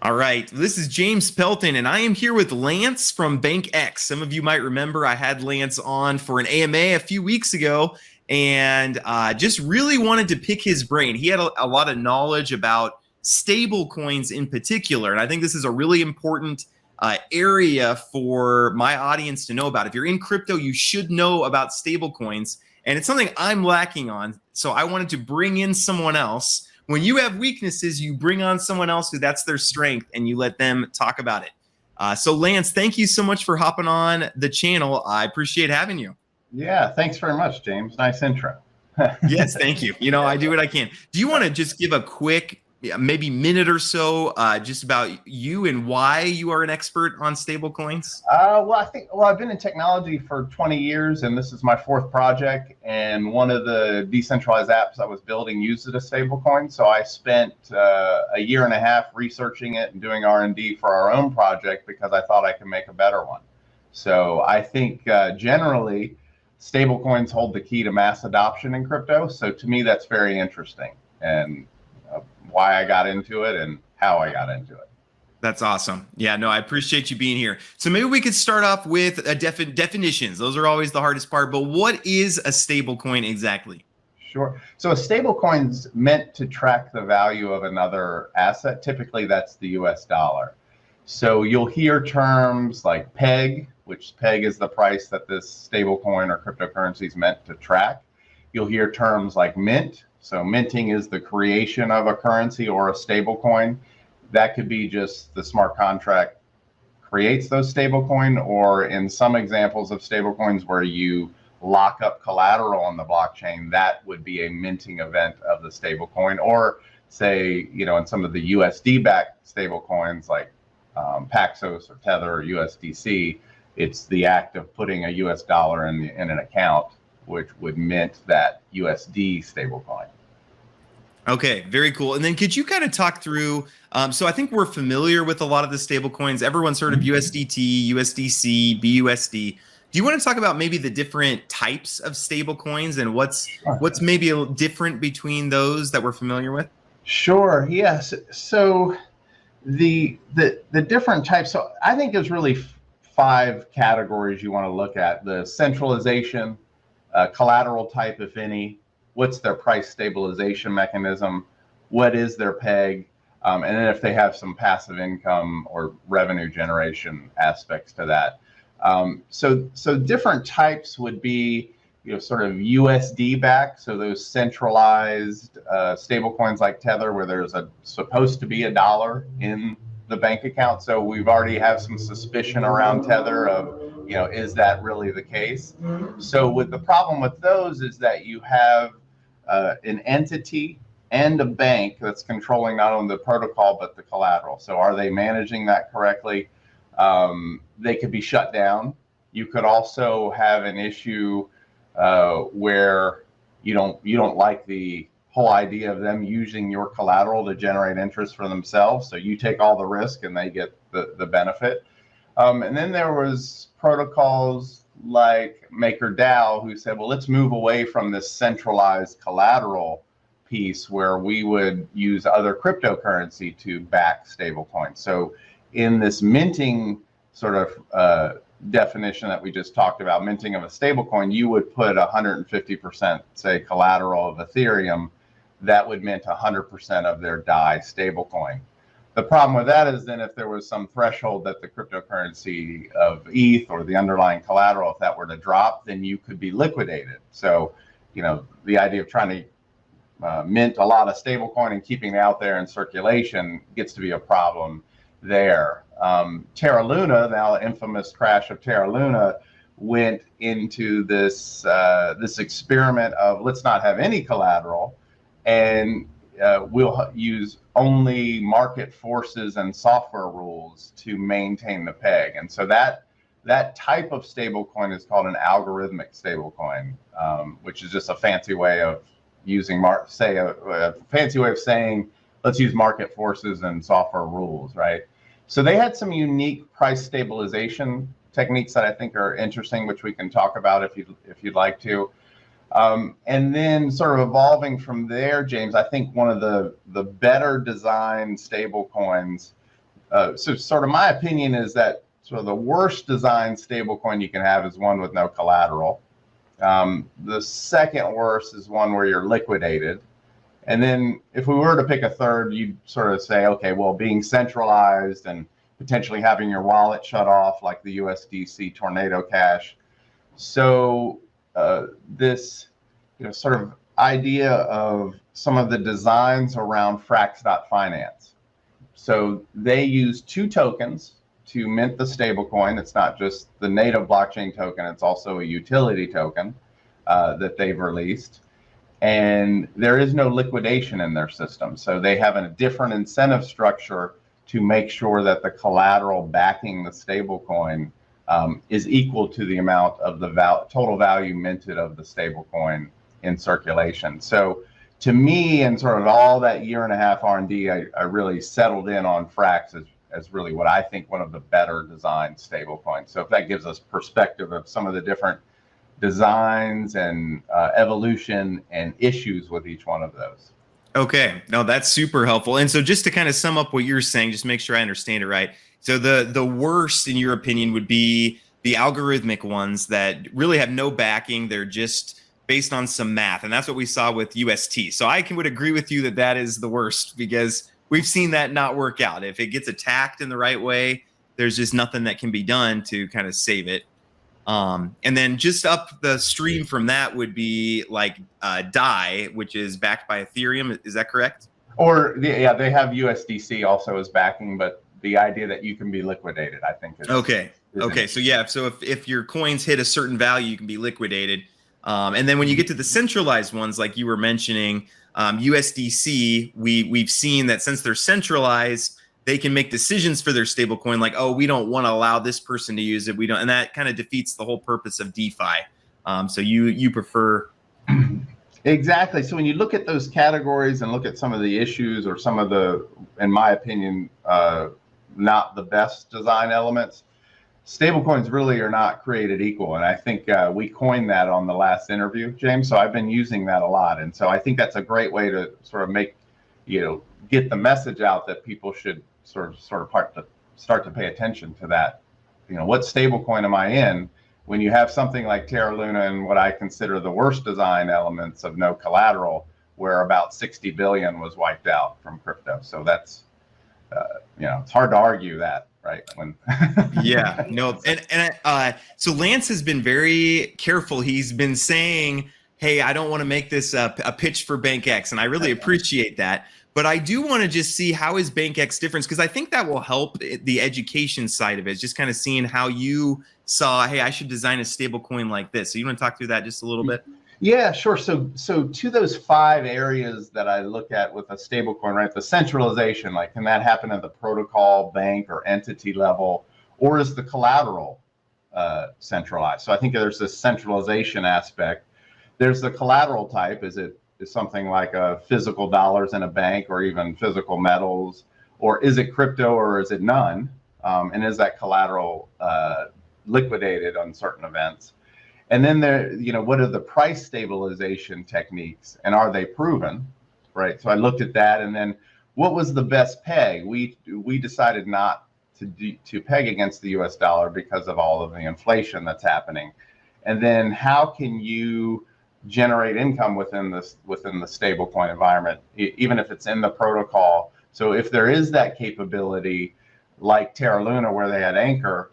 All right, this is James Pelton, and I am here with Lance from BankX. Some of you might remember I had Lance on for an AMA a few weeks ago, and just really wanted to pick his brain. He had a lot of knowledge about stable coins in particular, and I think this is a really important area for my audience to know about. If you're in crypto, you should know about stable coins, and it's something I'm lacking on, so I wanted to bring in someone else. When you have weaknesses, you bring on someone else who that's their strength and you let them talk about it. So Lance, thank you so much for hopping on the channel. I appreciate having you. Yeah, thanks very much, James. Nice intro. Yes, thank you. You know, I do what I can. Do you want to just give a quick, maybe minute or so, just about you and why you are an expert on stable coins? Well, I've been in technology for 20 years, and this is my fourth project. And one of the decentralized apps I was building uses a stablecoin. So I spent a year and a half researching it and doing R&D for our own project because I thought I could make a better one. So I think generally, stablecoins hold the key to mass adoption in crypto. So to me, that's very interesting, and why I got into it and how I got into it. That's awesome. Yeah, no, I appreciate you being here. So maybe we could start off with definitions. Those are always the hardest part, but what is a stable coin exactly? Sure. So a stablecoin's meant to track the value of another asset. Typically, that's the US dollar. So you'll hear terms like peg, which peg is the price that this stablecoin or cryptocurrency is meant to track. You'll hear terms like mint. So minting is the creation of a currency or a stablecoin. That could be just the smart contract creates those stablecoin, or in some examples of stablecoins where you lock up collateral on the blockchain, that would be a minting event of the stablecoin. Or say, you know, in some of the USD-backed stablecoins like Paxos or Tether or USDC, it's the act of putting a US dollar in an account, which would mint that USD stablecoin. Okay, very cool. And then could you kind of talk through, so I think we're familiar with a lot of the stable coins. Everyone's heard of USDT, USDC, BUSD. Do you want to talk about maybe the different types of stable coins and what's maybe a little different between those that we're familiar with? Sure, yes. So the different types, so I think there's really five categories you want to look at: the centralization, collateral type, if any, what's their price stabilization mechanism, what is their peg, and then if they have some passive income or revenue generation aspects to that. So different types would be, you know, sort of USD backed, so those centralized stable coins like Tether, where there's supposed to be a dollar in the bank account. So we've already have some suspicion around Tether of, you know, is that really the case? So with the problem with those is that you have an entity and a bank that's controlling not only the protocol but the collateral. So are they managing that correctly? They could be shut down. You could also have an issue where you don't like the whole idea of them using your collateral to generate interest for themselves. So you take all the risk and they get the benefit. And then there was protocols like MakerDAO who said, well, let's move away from this centralized collateral piece where we would use other cryptocurrency to back stablecoins. So in this minting sort of definition that we just talked about, minting of a stablecoin, you would put 150%, say, collateral of Ethereum, that would mint 100% of their DAI stablecoin. The problem with that is then if there was some threshold that the cryptocurrency of ETH or the underlying collateral, if that were to drop, then you could be liquidated. So, you know, the idea of trying to mint a lot of stablecoin and keeping it out there in circulation gets to be a problem there. Terra Luna, now infamous crash of Terra Luna, went into this this experiment of let's not have any collateral, and we'll use only market forces and software rules to maintain the peg. And so that type of stablecoin is called an algorithmic stablecoin, which is just a fancy way of using a fancy way of saying let's use market forces and software rules, right? So they had some unique price stabilization techniques that I think are interesting, which we can talk about if you'd like to. And then sort of evolving from there, James, I think one of the better designed stable coins So sort of my opinion is that sort of the worst designed stablecoin you can have is one with no collateral. The second worst is one where you're liquidated. And then if we were to pick a third, you'd sort of say, okay, well, being centralized and potentially having your wallet shut off like the USDC Tornado Cash. So this sort of idea of some of the designs around Frax.finance. So they use 2 tokens to mint the stablecoin. It's not just the native blockchain token, it's also a utility token that they've released. And there is no liquidation in their system. So they have a different incentive structure to make sure that the collateral backing the stablecoin is equal to the amount of the total value minted of the stablecoin in circulation. So to me, and sort of all that year-and-a-half R&D, I really settled in on Frax as really what I think one of the better designed stablecoins. So if that gives us perspective of some of the different designs and evolution and issues with each one of those. Okay, no, that's super helpful. And so just to kind of sum up what you're saying, just make sure I understand it right. So the worst, in your opinion, would be the algorithmic ones that really have no backing. They're just based on some math. And that's what we saw with UST. So I would agree with you that that is the worst, because we've seen that not work out. If it gets attacked in the right way, there's just nothing that can be done to kind of save it. And then just up the stream from that would be like DAI, which is backed by Ethereum. Is that correct? Or yeah, they have USDC also as backing, but the idea that you can be liquidated, I think, is okay. Okay, so yeah, so if your coins hit a certain value, you can be liquidated. And then when you get to the centralized ones, like you were mentioning, USDC, we've seen that since they're centralized, they can make decisions for their stablecoin, like, oh, we don't want to allow this person to use it. We don't, and that kind of defeats the whole purpose of DeFi. So you prefer. Exactly. So when you look at those categories and look at some of the issues or some of the, in my opinion, not the best design elements, stablecoins really are not created equal. And I think we coined that on the last interview, James. So I've been using that a lot. And so I think that's a great way to sort of make, get the message out that people should sort of start to pay attention to that. What stablecoin am I in? When you have something like Terra Luna and what I consider the worst design elements of no collateral, where about 60 billion was wiped out from crypto. So that's, it's hard to argue that, right? Yeah, no. And so Lance has been very careful. He's been saying, hey, I don't want to make this a pitch for BankX. And I really appreciate that. But I do want to just see how is BankX different, because I think that will help the education side of it. Just kind of seeing how you saw, hey, I should design a stable coin like this. So you want to talk through that just a little bit? Yeah, sure. So to those 5 areas that I look at with a stable coin, right? The centralization, like, can that happen at the protocol, bank, or entity level, or is the collateral centralized? So I think there's this centralization aspect. There's the collateral type. Is something like a physical dollars in a bank, or even physical metals, or is it crypto, or is it none? And is that collateral liquidated on certain events? And then what are the price stabilization techniques, and are they proven, right? So I looked at that, and then what was the best peg? We decided not to peg against the US dollar because of all of the inflation that's happening. And then how can you generate income within the stablecoin environment, even if it's in the protocol? So if there is that capability, like Terra Luna, where they had Anchor,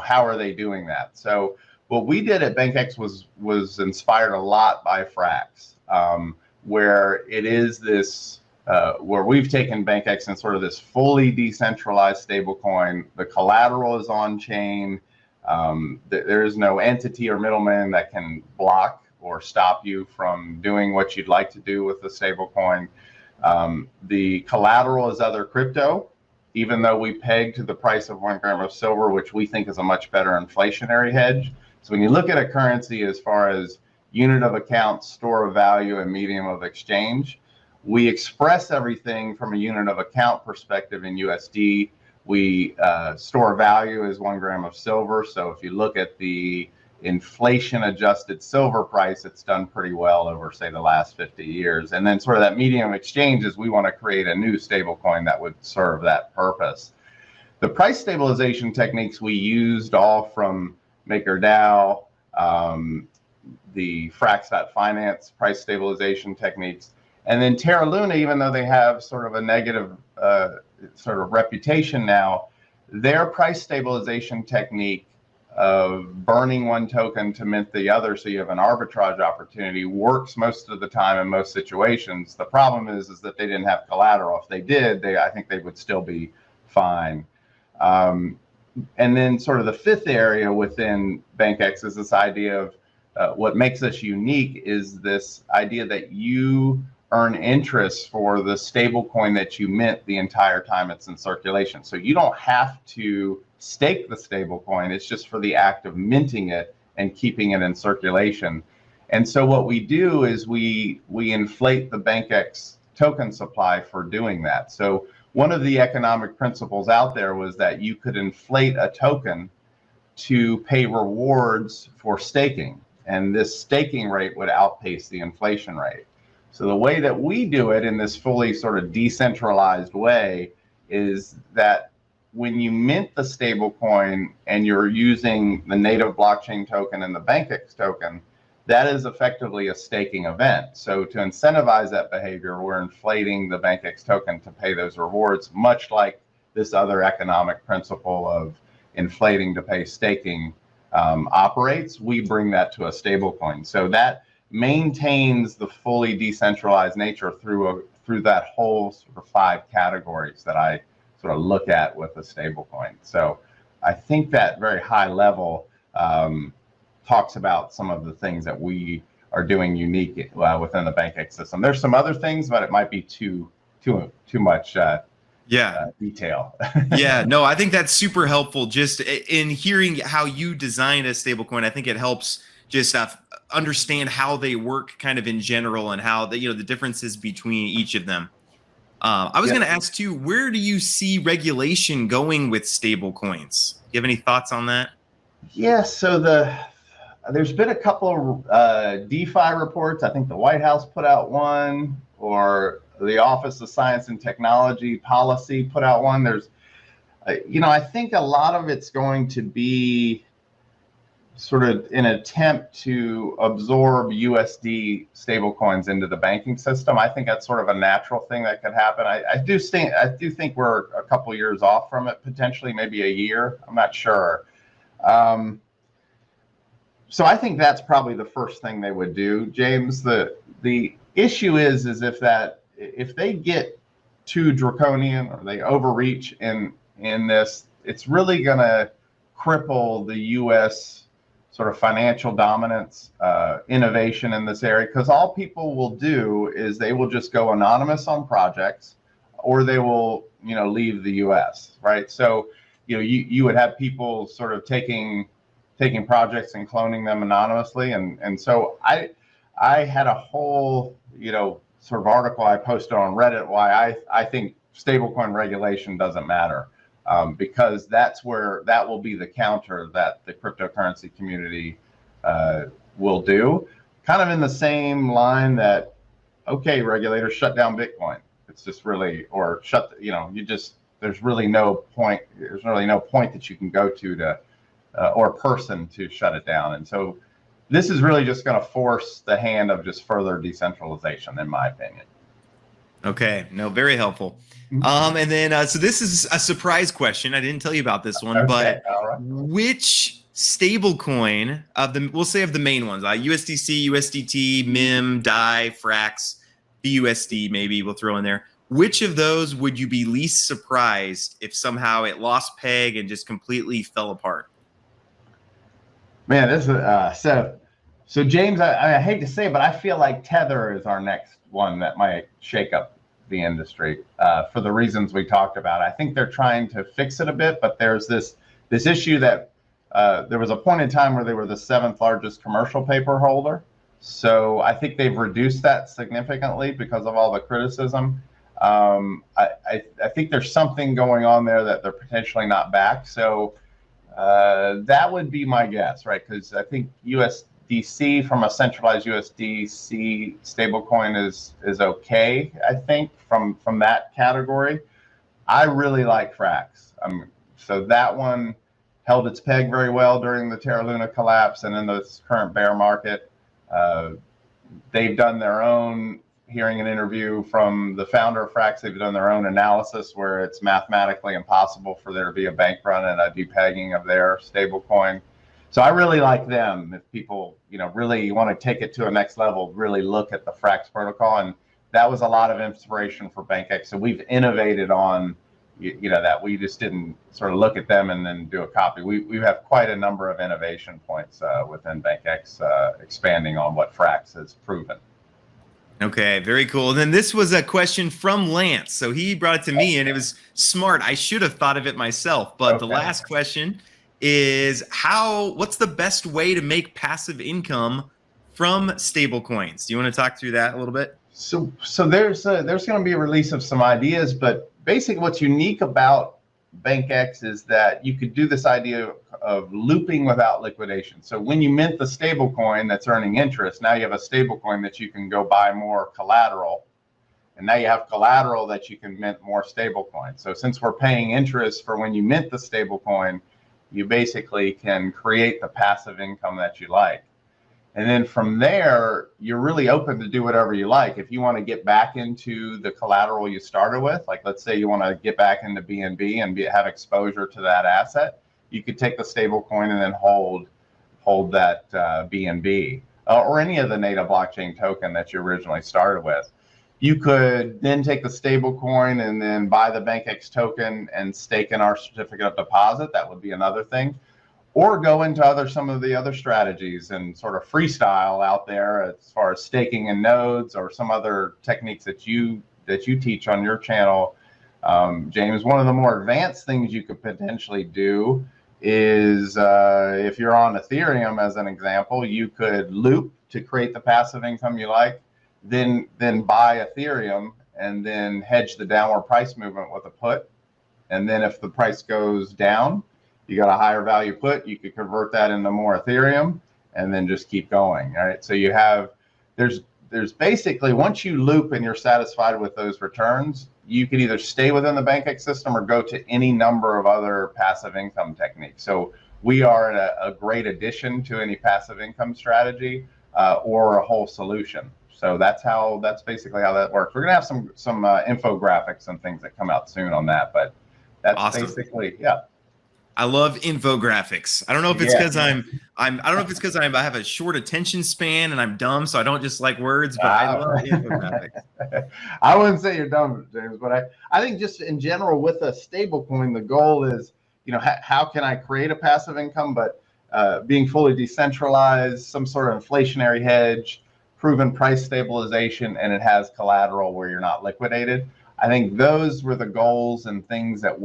how are they doing that? So what we did at BankX was inspired a lot by Frax, where it is this, where we've taken BankX and sort of this fully decentralized stablecoin. The collateral is on chain. There is no entity or middleman that can block or stop you from doing what you'd like to do with the stablecoin. The collateral is other crypto, even though we peg to the price of 1 gram of silver, which we think is a much better inflationary hedge. So when you look at a currency as far as unit of account, store of value, and medium of exchange, we express everything from a unit of account perspective in USD. We store value as 1 gram of silver. So if you look at the inflation adjusted silver price, it's done pretty well over, say, the last 50 years. And then sort of that medium exchange is we want to create a new stable coin that would serve that purpose. The price stabilization techniques we used, all from MakerDAO, the Frax.finance price stabilization techniques, and then Terra Luna, even though they have sort of a negative sort of reputation now, their price stabilization technique of burning one token to mint the other so you have an arbitrage opportunity works most of the time in most situations. The problem is that they didn't have collateral. If they did, I think they would still be fine. And then sort of the fifth area within BankX is this idea of what makes us unique is this idea that you earn interest for the stable coin that you mint the entire time it's in circulation. So you don't have to stake the stable coin. It's just for the act of minting it and keeping it in circulation. And so what we do is we inflate the BankX token supply for doing that. So one of the economic principles out there was that you could inflate a token to pay rewards for staking, and this staking rate would outpace the inflation rate. So the way that we do it in this fully sort of decentralized way is that when you mint the stable coin and you're using the native blockchain token and the BankX token, that is effectively a staking event. So to incentivize that behavior, we're inflating the BankX token to pay those rewards, much like this other economic principle of inflating to pay staking operates. We bring that to a stable coin. So that maintains the fully decentralized nature through that whole sort of 5 categories that I sort of look at with a stable coin. So I think that very high level talks about some of the things that we are doing unique within the BankX system. There's some other things, but it might be too much detail. Yeah, no, I think that's super helpful. Just in hearing how you design a stablecoin, I think it helps just understand how they work kind of in general and how the differences between each of them. I was going to ask too, where do you see regulation going with stablecoins? Do you have any thoughts on that? Yeah, so there's been a couple of DeFi reports. I think the White House put out one, or the Office of Science and Technology Policy put out one. There's, I think a lot of it's going to be sort of an attempt to absorb USD stablecoins into the banking system. I think that's sort of a natural thing that could happen. I do think we're a couple years off from it, potentially maybe a year. I'm not sure. So I think that's probably the first thing they would do, James. The issue is if they get too draconian or they overreach in this, it's really going to cripple the U.S. sort of financial dominance, innovation in this area, because all people will do is they will just go anonymous on projects, or they will leave the U.S. right? So you would have people sort of taking projects and cloning them anonymously, and so I had a whole sort of article I posted on Reddit why I think stablecoin regulation doesn't matter, because that will be the counter that the cryptocurrency community will do, kind of in the same line that, okay, regulators, shut down Bitcoin. It's just really, or there's really no point. There's really no point that you can go to or person to shut it down. And so this is really just going to force the hand of just further decentralization, in my opinion. Okay, no, very helpful. And then, so this is a surprise question. I didn't tell you about this one, but which stablecoin of the main ones, USDC, USDT, MIM, DAI, Frax, BUSD, maybe we'll throw in there. Which of those would you be least surprised if somehow it lost peg and just completely fell apart? Man, this is so James, I hate to say it, but I feel like Tether is our next one that might shake up the industry for the reasons we talked about. I think they're trying to fix it a bit, but there's this issue that there was a point in time where they were the 7th largest commercial paper holder. So I think they've reduced that significantly because of all the criticism. I think there's something going on there that they're potentially not back. So that would be my guess, right? Because I think USDC, from a centralized USDC stablecoin, is okay. I think from that category, I really like Frax. So that one held its peg very well during the Terra Luna collapse and in this current bear market. They've done their own, hearing an interview from the founder of Frax, they've done their own analysis where it's mathematically impossible for there to be a bank run and a depegging of their stablecoin. So I really like them. If people, really want to take it to a next level, really look at the Frax protocol. And that was a lot of inspiration for BankX. So we've innovated on, that we just didn't sort of look at them and then do a copy. We have quite a number of innovation points within BankX, expanding on what Frax has proven. Okay, very cool. And then this was a question from Lance. So he brought it to me and it was smart. I should have thought of it myself. But the last question is what's the best way to make passive income from stablecoins? Do you want to talk through that a little bit? So there's going to be a release of some ideas, but basically what's unique about BankX is that you could do this idea of looping without liquidation. So when you mint the stablecoin that's earning interest, now you have a stablecoin that you can go buy more collateral, and now you have collateral that you can mint more stablecoin. So since we're paying interest for when you mint the stablecoin, you basically can create the passive income that you like. And then from there, you're really open to do whatever you like. If you want to get back into the collateral you started with, like let's say you want to get back into BNB and have exposure to that asset, you could take the stable coin and then hold that BNB or any of the native blockchain token that you originally started with. You could then take the stable coin and then buy the BankX token and stake in our certificate of deposit. That would be another thing. Or go into some of the other strategies and sort of freestyle out there as far as staking in nodes or some other techniques that you teach on your channel. James, one of the more advanced things you could potentially do is if you're on Ethereum, as an example, you could loop to create the passive income you like, then buy Ethereum and then hedge the downward price movement with a put. And then if the price goes down, you got a higher value put, you could convert that into more Ethereum and then just keep going. All right. So you have, there's basically, once you loop and you're satisfied with those returns, you can either stay within the BankX system or go to any number of other passive income techniques. So we are a great addition to any passive income strategy or a whole solution. So that's basically how that works. We're gonna have some infographics and things that come out soon on that, but that's awesome. Basically, yeah. I love infographics. I don't know if it's because I don't know if it's because I have a short attention span and I'm dumb, so I don't just like words, but I love infographics. I wouldn't say you're dumb, James, but I think just in general with a stable coin, the goal is, how can I create a passive income, but being fully decentralized, some sort of inflationary hedge, proven price stabilization, and it has collateral where you're not liquidated. I think those were the goals and things that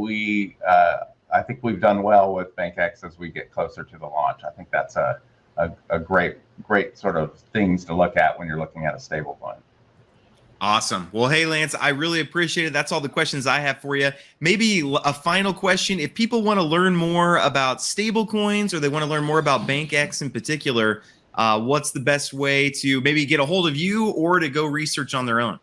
I think we've done well with BankX as we get closer to the launch. I think that's a great sort of things to look at when you're looking at a stable coin. Awesome. Well, hey, Lance, I really appreciate it. That's all the questions I have for you. Maybe a final question. If people want to learn more about stable coins or they want to learn more about BankX in particular, what's the best way to maybe get a hold of you or to go research on their own?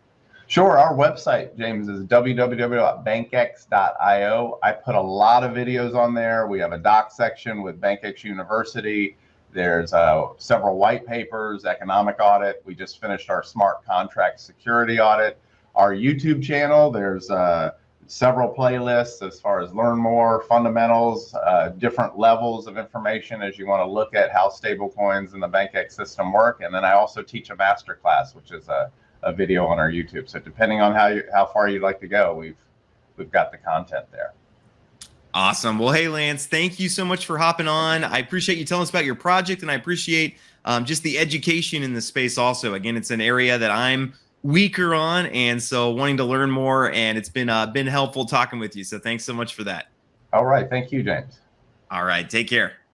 Sure. Our website, James, is www.bankx.io. I put a lot of videos on there. We have a doc section with BankX University. There's several white papers, economic audit. We just finished our smart contract security audit. Our YouTube channel, there's several playlists as far as learn more, fundamentals, different levels of information as you want to look at how stablecoins in the BankX system work. And then I also teach a masterclass, which is a video on our YouTube. So depending on how far you'd like to go, we've got the content there. Awesome. Well, hey, Lance, thank you so much for hopping on. I appreciate you telling us about your project, and I appreciate just the education in the space also. Again, it's an area that I'm weaker on, and so wanting to learn more, and it's been helpful talking with you. So thanks so much for that. All right. Thank you, James. All right. Take care.